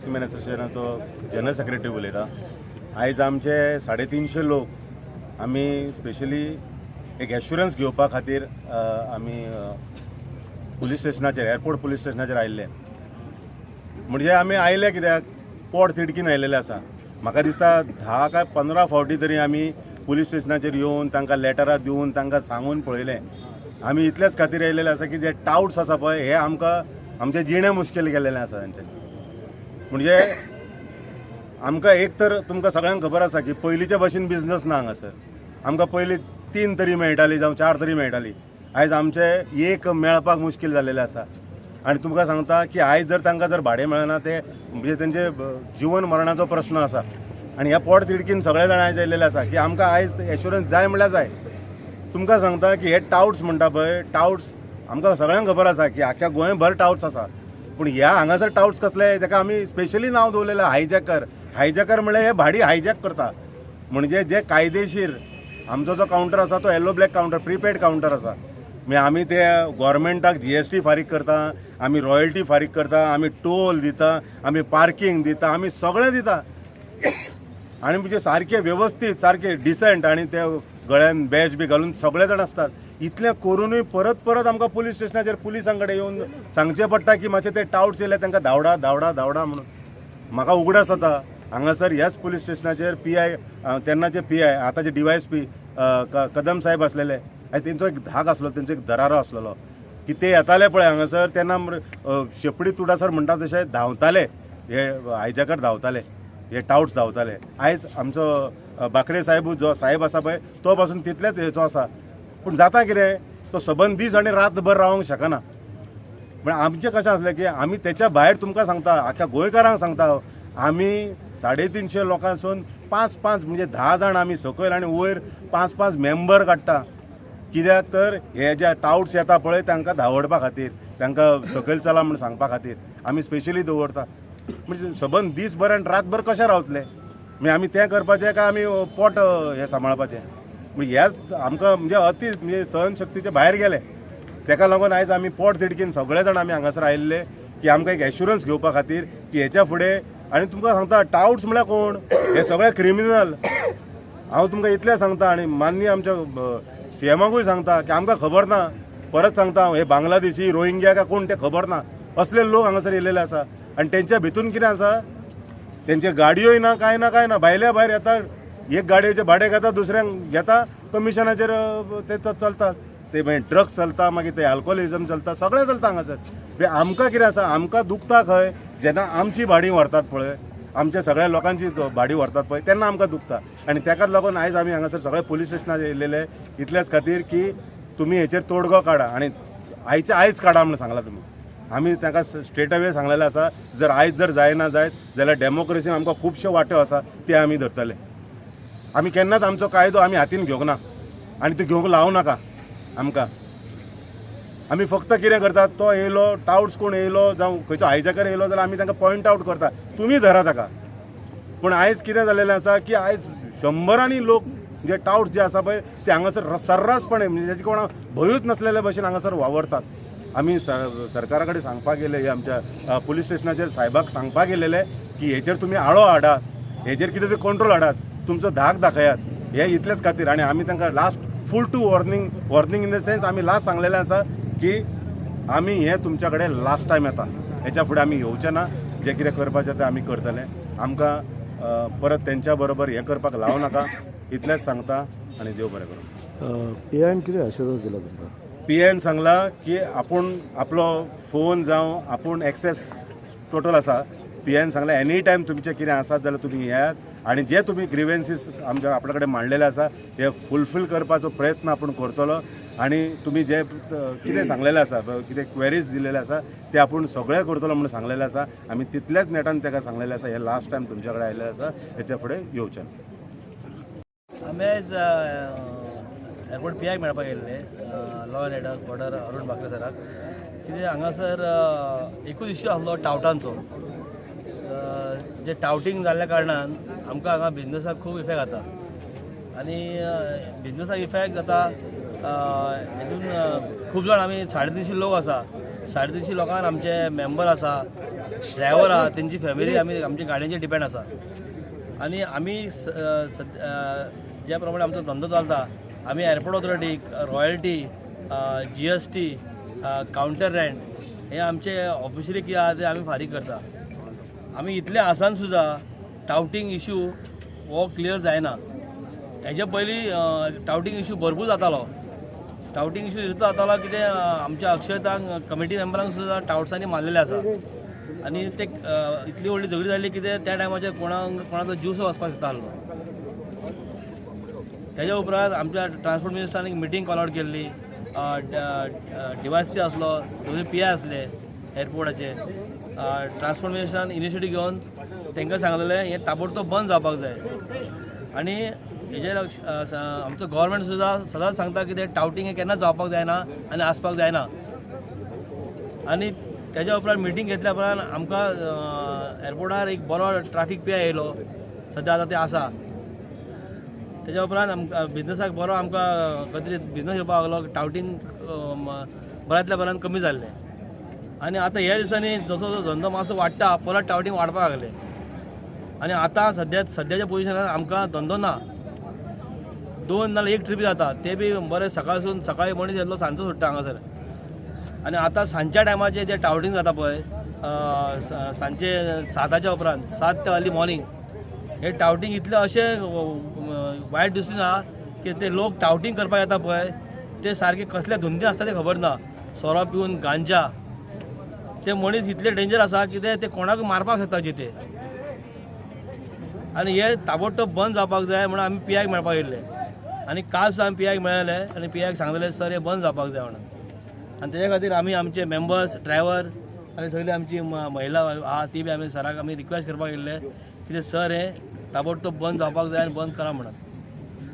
टॅक्सीमॅन असोसिएशनाचो general secretary उलयता। आयज आमचे 350 लोक आमी स्पेशली एक एश्युरन्स घेवपा खातीर आमी पुलीस स्टेशनाचेर एअरपोर्ट पुलीस स्टेशनाचेर आयिल्ले। म्हणजे आमी आयले कित्याक पोट तिडकीन आयिल्ले आसा। म्हाका दिसता 10 काय 15 फावटी तरी आमी पुलीस स्टेशनाचेर येवन तांकां लेटरां दिवन तांकां सांगून पळयलें। आमी इतलेच खातीर आयिल्ले आसा की जे टाउट्स आसा पळय हे आमकां आमचें जिणें मुश्कील केल्लें आसा तांच्यांनी। म्हणजे आमकां एक तर तुमकां सगळ्यांक खबर आसा की पयलींच्या भशेन बिझनस ना हांगासर। आमकां पयलीं 3 तरी मेळटाली जावं 4 तरी मेळटाली, आयज आमचे एक मेळपाक मुश्कील जाल्लेलें आसा। आनी तुमकां सांगता की आयज जर तांकां जर भाडें मेळना ते म्हणजे तेंचे जिवन मरणाचो प्रश्न आसा। आनी ह्या पोट तिडकीन सगळे जाण आयज आयिल्ले आसा की आमकां आयज एश्युरन्स जाय म्हणल्यार जाय। तुमकां सांगता की हे टाउट्स म्हणटा पळय टाउट्स आमकां सगळ्यांक खबर आसा की आख्या गोंयभर टाउट्स आसा, पूण ह्या हांगासर टाउट्स कसले ताका आमी स्पेशली नांव दवरलेलें हायजॅकर। हायजॅकर म्हळ्यार हे भाडी हायजॅक करता। म्हणजे जे कायदेशीर आमचो जो कावंटर आसा तो yellow black counter prepaid counter आसा। म्हणजे आमी ते गव्हर्मेंटाक GST फारीक करता, आमी रॉयल्टी फारीक करता, आमी टोल दिता, आमी पार्किंग दिता, आमी सगळें दिता। आनी म्हणजे सारके वेवस्थीत सारके डिसेंट आनी ते गळ्यान बॅज बी घालून सगळे जाण असतात। इतलें करूनय परत परत आमकां पुलीस स्टेशनाचेर पुलिसां कडेन येवन सांगचें पडटा की मातशे ते टाउट्स येयले तांकां धांवडा धांवडा धांवडा म्हणून। म्हाका उगडास जाता हांगासर ह्याच पुलीस स्टेशनाचेर PI तेन्नाचे PI आतांचे DYSP कदम साहेब आसलेले। तेंचो एक धाक आसलो, तेंचो एक दरारो आसलेलो की ते येताले पळय हांगासर तेन्ना शेपडी तुडासर म्हणटा तशे धांवताले, हे हायजॅकर धांवताले, हे टाउट्स धांवताले। आयज आमचो बाकरे साहेब जो साहेब आसा पळय तो पासून तितलेच हेचो आसा, पूण जाता कितें तो सबंद दीस आनी रातभर रावंक शकना। म्हणजे आमचें कशें आसलें की आमी तेच्या भायर तुमकां सांगता आख्या गोंयकारांक सांगता आमी 350 लोकांसून 5-5 म्हणजे 10 जाण आमी सकयल आनी वयर 5-5 मेंबर काडटा। कित्याक तर हे जे टाउट्स येता पळय तांकां धांवडपा खातीर, तांकां सकयल चला म्हूण सांगपा खातीर आमी स्पेशली दवरता। म्हणजे सबंद दीसभर आनी रातभर कशें रावतले? म्हणजे आमी तें करपाचें काय आमी पोट हें सांबाळपाचें? म्हणजे हेच आमकां म्हणजे अति म्हणजे सहनशक्तीचे भायर गेले। तेका लागून आयज आमी पोट तिडकीन सगळे जाण आमी हांगासर आयिल्ले की आमकां एक एश्युरन्स घेवपा खातीर की हेच्या फुडें। आनी तुमकां सांगता टाउट्स म्हळ्यार कोण? हे सगळे क्रिमिनल। हांव तुमकां इतलें सांगता आनी माननीय आमच्या CMाकूय सांगता की आमकां खबर ना, परत सांगता हे बांगलादेशी रोहिंग्या काय कोण ते खबर ना, असले लोक हांगासर येयलेले आसा। आनी तेंच्या भितून कितें आसा, तेंचे गाडयोय ना काय ना भायल्या भायर येता, एक गाडयेचे भाडें घेता दुसऱ्यांक घेता, कमिशनाचेर ते चलतात। ते मागीर ड्रग्स चलता, मागीर ते अल्कोहोलिजम चलता, सगळें चलता हांगासर। आमकां कितें आसा, आमकां दुखता खंय जेन्ना आमची भाडी व्हरतात पळय, आमच्या सगळ्या लोकांची भाडी व्हरतात पळय तेन्ना आमकां दुखता। आनी तेकाच लागून आयज आमी हांगासर सगळे पुलीस स्टेशनार येयलेले इतल्याच खातीर की तुमी हेचेर तोडगो काडा आनी आयज काडा म्हणून सांगला तुमी। आमी तांकां स्ट्रेट अवे सांगलेलें आसा जर आयज जर जायना जायत जाल्यार डेमोक्रेसीन आमकां खुबशे वांटो आसा ते आमी धरतले। आमी केन्नाच आमचो कायदो आमी हातीन घेवंक ना आनी तो घेवंक लावं नाका आमकां। आमी फक्त कितें करतात, तो येयलो टाउट्स कोण येयलो जावं खंयचो हायजॅकर येयलो जाल्यार आमी तांकां पॉयंट आवट करता तुमी धरा ताका। पूण आयज कितें जाल्लेलें आसा की आयज 100रांनी लोक जे टाउट्स जे आसा पळय ते हांगासर सर्रासपणे म्हणजे जेचे कोणा भंयूच नसलेल्या भशेन हांगासर वावरतात। आमी सरकारा कडेन सांगपाक गेले, हे आमच्या पुलीस स्टेशनाचेर साहेबाक सांगपाक गेलेले की हेचेर तुमी आळो हाडात, हेचेर कितें तरी कंट्रोल हाडात, तुमचो धाक दाखयात, हे इतलेच खातीर। आनी आमी तांकां last full to warning in the sense आमी लास्ट सांगलेलें आसा की आमी हे तुमच्या कडेन लास्ट टायम येता, हेच्या फुडें आमी येवचे ना, जे कितें करपाचें तें आमी करतले। आमकां परत तेंच्या बरोबर हें करपाक लावं नाका इतलेंच सांगता आनी देव बरें करूं। PIन कितें एश्युरन्स दिला तुमकां? PIन सांगला की आपूण आपलो फोन जावं आपूण एक्सेस टोटल आसा। PIन सांगला एनी टायम तुमचें कितें आसा जाल्यार तुमी येयात आनी जे तुमी ग्रिवेन्सीस आमच्या आपल्या कडेन मांडलेले आसा हे फुलफील करपाचो प्रयत्न आपूण करतलो। आनी तुमी जे कितें सांगलेलें आसा, कितें क्वेरीज दिलेले आसा ते आपूण सगळें करतलो म्हणून सांगलेलें आसा। आमी तितल्याच नेटान ताका सांगलेलें आसा हे लास्ट टायम तुमच्या कडेन आयिल्लें आसा, हेच्या फुडें येवचें ना। आमी आयज एअरपोर्ट PI मेळपाक गेल्ले law end order Arun Bakre सराक। कितें हांगासर एकूच इश्यू आसलो टावटांचो। जे टावटींग जाल्ल्या कारणान आमकां हांगा बिझनसाक खूब इफेक्ट जाता आनी बिझनसाक इफेक्ट जाता हेतून खूब जाण आमी 350 लोक आसा। 350 लोकांक आमचे मेंबर आसा, ड्रायव्हर आहा तेंची फॅमिली आमी आमच्या गाडयांचेर डिपेंड आसा आनी आमी ज्या प्रमाणे आमचो धंदो चलता आमी एअरपोर्ट ऑथॉरिटीक रॉयल्टी GST कावंटर रेंट हे आमचे ऑफिशियली कितें आहा ते आमी फारीक करता आमी इतले आसान सुद्दां टावटींग इश्यू हो क्लियर जायना हेच्या पयलीं टावटींग इश्यू भरपूर जातालो टावटींग इश्यू सुद्दां जातालो कितें आमच्या अक्षतांक कमिटी मेंबरांक सुद्दां टावट्सांनी मारलेले आसा आनी ते इतली व्हडली झगडी जाल्ली कितें त्या टायमाचेर कोणाचो जीव सुद्दां वचपाक शकता आसलो तेज्या उपरांत आमच्या ट्रान्सपोर्ट मिनिस्टरान एक मिटींग कॉल आउट केल्ली DYSP आसलो दोनूय PI आसले एअरपोर्टाचे ट्रान्सपोर्ट मिनिस्टरान इनिशिएटीव घेवन तांकां सांगलेलें हें ताबडतोब बंद जावपाक जाय आनी हेजेर आमचो गव्हर्मेंट सुद्दां सदांच सांगता की ते टावटींग हें केन्नाच जावपाक जायना आनी आसपाक जायना आनी तेज्या उपरांत मिटींग घेतल्या उपरांत आमकां एअरपोर्टार एक बरो ट्रॅफिक PI येयलो सद्या आतां ते आसा तेज्या उपरांत आमकां बिजनसाक बरो आमकां खंय तरी बिजनस येवपाक लागलो टावटींग बऱ्यांतल्या बऱ्यान कमी जाल्लें आनी आतां ह्या दिसांनी जसो जसो धंदो मातसो वाडटा परत टावटींग वाडपाक लागले आनी आतां सद्याच्या पोजिशनार आमकां धंदो ना 2 नाल्यार 1 ट्रीप जाता ते बी बरें सकाळसून सकाळी मनीस येतलो सांजचो सुट्टा हांगासर आनी आतां सांजच्या टायमाचेर जे टावटींग जाता पळय सांजचे 7च्या उपरांत 7 ते अर्ली मॉर्निंग हे टावटींग इतलें अशें वायट दिसून आहा की ते लोक टावटींग करपाक येता पळय ते सारके कसले धुंदे आसता ते खबर ना सोरो पिवन गांजा ते मनीस इतले डेंजर आसा की ते कोणाक मारपाक शकता जिते आनी हे ताबडतोब बंद जावपाक जाय म्हणून आमी PIक मेळपाक येयल्ले आनी काल सुद्दां आमी PIक मेळ्ळे आनी PIक सांगलेले सर हे बंद जावपाक जाय म्हणून आनी तेज्या खातीर आमी आमचे मेंबर्स ड्रायव्हर आनी सगळी आमची महिला आहा ती बी आमी सराक आमी रिक्वेस्ट करपाक येयल्ले की सर हे ताबडतोब बंद जावपाक जाय आनी बंद करा म्हणून